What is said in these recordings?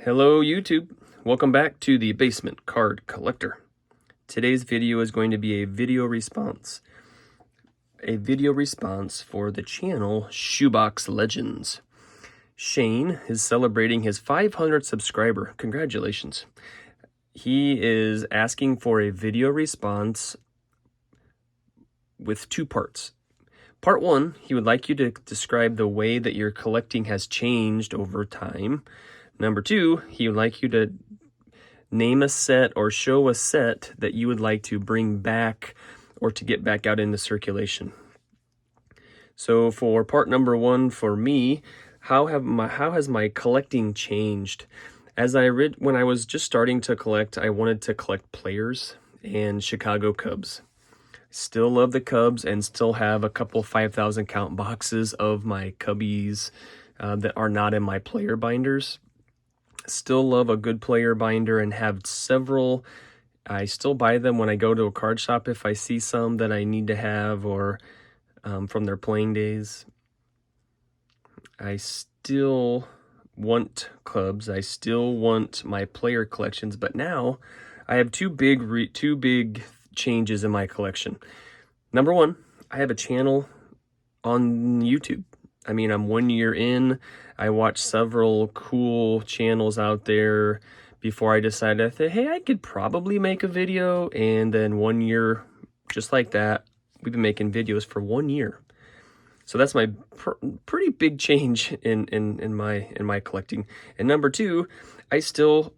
Hello YouTube, welcome back to the Basement Card Collector. Today's video is going to be a video response for the channel Shoebox Legends. Shane is celebrating his 500th subscriber. Congratulations. He is asking for a video response with two parts. Part one, he would like you to describe the way that your collecting has changed over time. Number two, he would like you to name a set or show a set that you would like to bring back or to get back out into circulation. So for part number one, for me, how has my collecting changed? When I was just starting to collect, I wanted to collect players and Chicago Cubs. Still love the Cubs and still have a couple 5,000 count boxes of my Cubbies that are not in my player binders. Still love a good player binder and have several. I still buy them when I go to a card shop if I see some that I need to have or from their playing days. I still want Cubs. I still want my player collections, but now I have two big changes in my collection. Number one, I have a channel on YouTube. I mean, I'm 1 year in. I watched several cool channels out there before I decided, I thought, hey, I could probably make a video. And then 1 year, just like that, we've been making videos for 1 year. So that's my pretty big change in my collecting. And number two, I still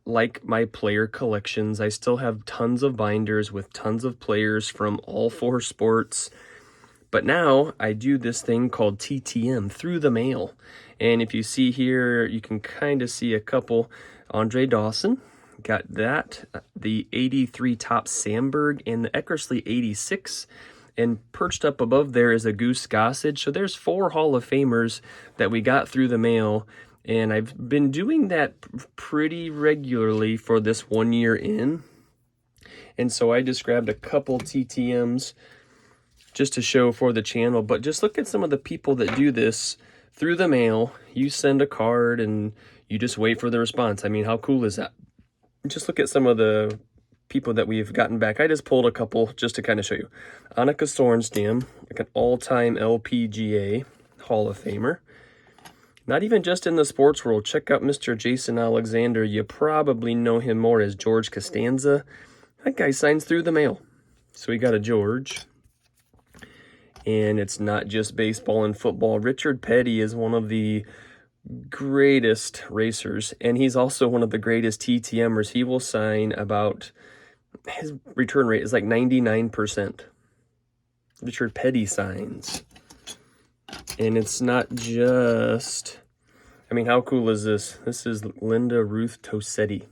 like my player collections. I still have tons of binders with tons of players from all four sports. But now I do this thing called TTM, through the mail. And if you see here, you can kind of see a couple. Andre Dawson, got that. The 83 Topps Sandberg and the Eckersley 86. And perched up above there is a Goose Gossage. So there's 4 Hall of Famers that we got through the mail. And I've been doing that pretty regularly for this 1 year in. And so I just grabbed a couple TTMs just to show for the channel. But just look at some of the people that do this through the mail. You send a card and you just wait for the response. I mean, how cool is that? Just look at some of the people that we've gotten back. I just pulled a couple just to kind of show you. Annika Sorenstam, like an all-time LPGA Hall of Famer. Not even just in the sports world. Check out Mr. Jason Alexander. You probably know him more as George Costanza. That guy signs through the mail. So we got a George. And it's not just baseball and football. Richard Petty is one of the greatest racers, and he's also one of the greatest TTMers. He will sign about, his return rate is like 99%. Richard Petty signs. And it's not just, I mean, how cool is this? This is Linda Ruth Tosetti.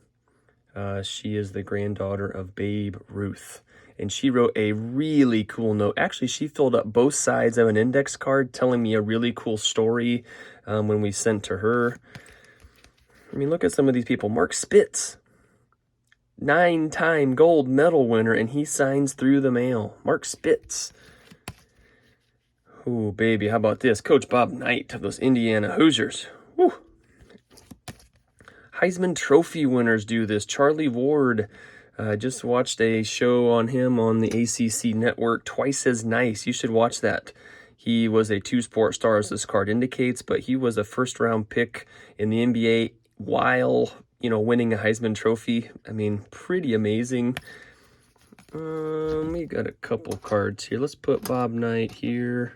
She is the granddaughter of Babe Ruth. And she wrote a really cool note. Actually, she filled up both sides of an index card telling me a really cool story when we sent to her. I mean, look at some of these people. Mark Spitz, 9-time gold medal winner, and he signs through the mail. Mark Spitz. Ooh, baby, how about this? Coach Bob Knight of those Indiana Hoosiers. Woo. Heisman Trophy winners do this. Charlie Ward. I just watched a show on him on the ACC network, Twice as Nice. You should watch that. He was a 2-sport star, as this card indicates, but he was a first-round pick in the NBA while, winning a Heisman Trophy. I mean, pretty amazing. We got a couple cards here. Let's put Bob Knight here.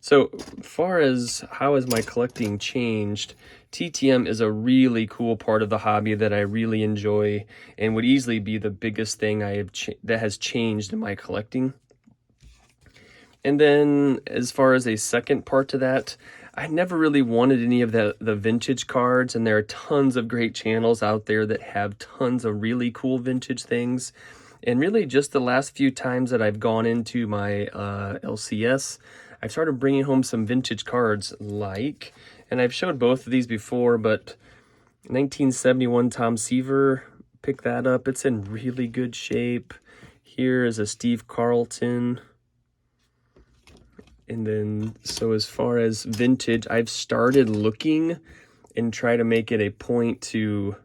So, far as how has my collecting changed, TTM is a really cool part of the hobby that I really enjoy and would easily be the biggest thing that has changed in my collecting. And then as far as a second part to that, I never really wanted any of the vintage cards, and there are tons of great channels out there that have tons of really cool vintage things. And really just the last few times that I've gone into my LCS, I've started bringing home some vintage cards and I've showed both of these before, but 1971 Tom Seaver, pick that up. It's in really good shape. Here is a Steve Carlton. And then, so as far as vintage, I've started looking and try to make it a point to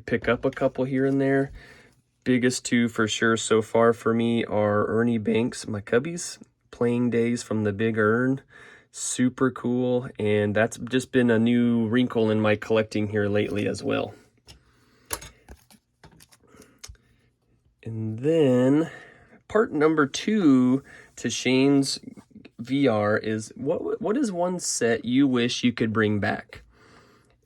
pick up a couple here and there. Biggest two for sure so far for me are Ernie Banks, my Cubbies, playing days from the Big Earn. Super cool, and that's just been a new wrinkle in my collecting here lately as well. And then part number 2 to Shane's VR is what is one set you wish you could bring back?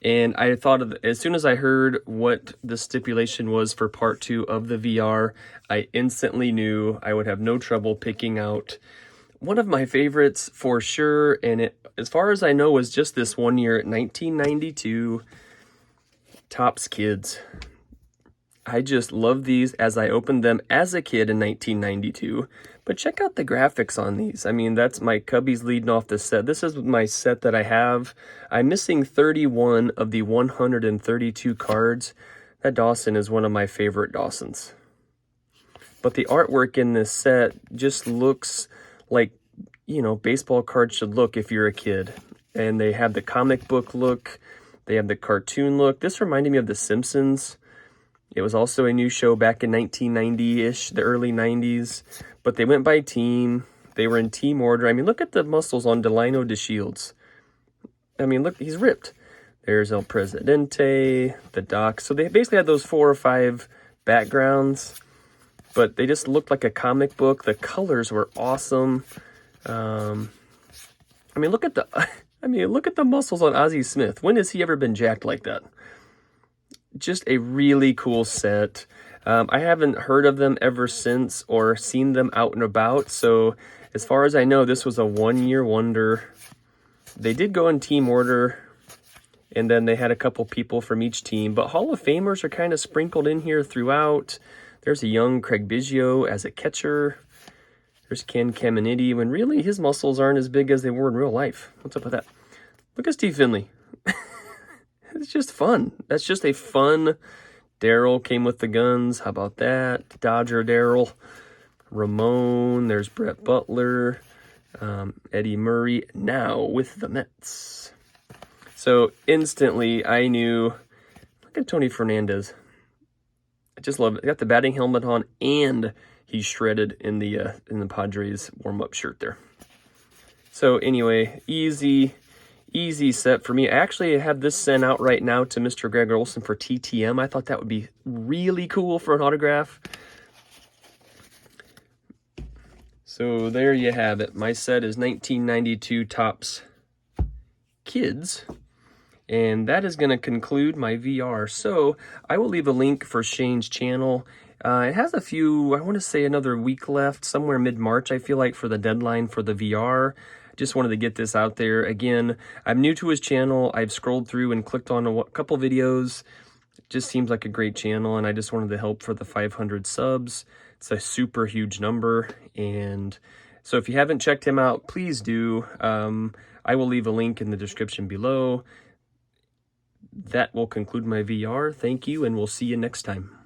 And I thought of, as soon as I heard what the stipulation was for part 2 of the VR, I instantly knew I would have no trouble picking out one of my favorites for sure. And it, as far as I know, was just this one year, 1992 Topps Kids. I just love these as I opened them as a kid in 1992. But check out the graphics on these. I mean, that's my Cubbies leading off the set. This is my set that I have. I'm missing 31 of the 132 cards. That Dawson is one of my favorite Dawsons. But the artwork in this set just looks like, you know, baseball cards should look if you're a kid. And they have the comic book look. They have the cartoon look. This reminded me of The Simpsons. It was also a new show back in 1990-ish, the early 90s. But they went by team. They were in team order. I mean, look at the muscles on Delino DeShields. I mean, look, he's ripped. There's El Presidente, the Doc. So they basically had those 4 or 5 backgrounds. But they just looked like a comic book. The colors were awesome. I mean, look at the muscles on Ozzie Smith. When has he ever been jacked like that? Just a really cool set. I haven't heard of them ever since or seen them out and about. So as far as I know, this was a one-year wonder. They did go in team order, and then they had a couple people from each team. But Hall of Famers are kind of sprinkled in here throughout. There's a young Craig Biggio as a catcher. There's Ken Caminiti, when really his muscles aren't as big as they were in real life. What's up with that? Look at Steve Finley. It's just fun. That's just a fun. Daryl came with the guns. How about that? Dodger Daryl. Ramon. There's Brett Butler. Eddie Murray. Now with the Mets. So instantly I knew. Look at Tony Fernandez. I just love it. Got the batting helmet on, and he's shredded in the Padres warm-up shirt there. So anyway, easy set for me. I actually have this sent out right now to Mr. Greg Olson for TTM. I thought that would be really cool for an autograph. So there you have it. My set is 1992 Topps Kids. And that is going to conclude my VR. So I will leave a link for Shane's channel. It has a few, I want to say another week left, somewhere mid-March, I feel like, for the deadline for the VR. Just wanted to get this out there. Again, I'm new to his channel. I've scrolled through and clicked on a couple videos. It just seems like a great channel, and I just wanted to help for the 500 subs. It's a super huge number, and so if you haven't checked him out, please do. I will leave a link in the description below. That will conclude my VR. Thank you, and we'll see you next time.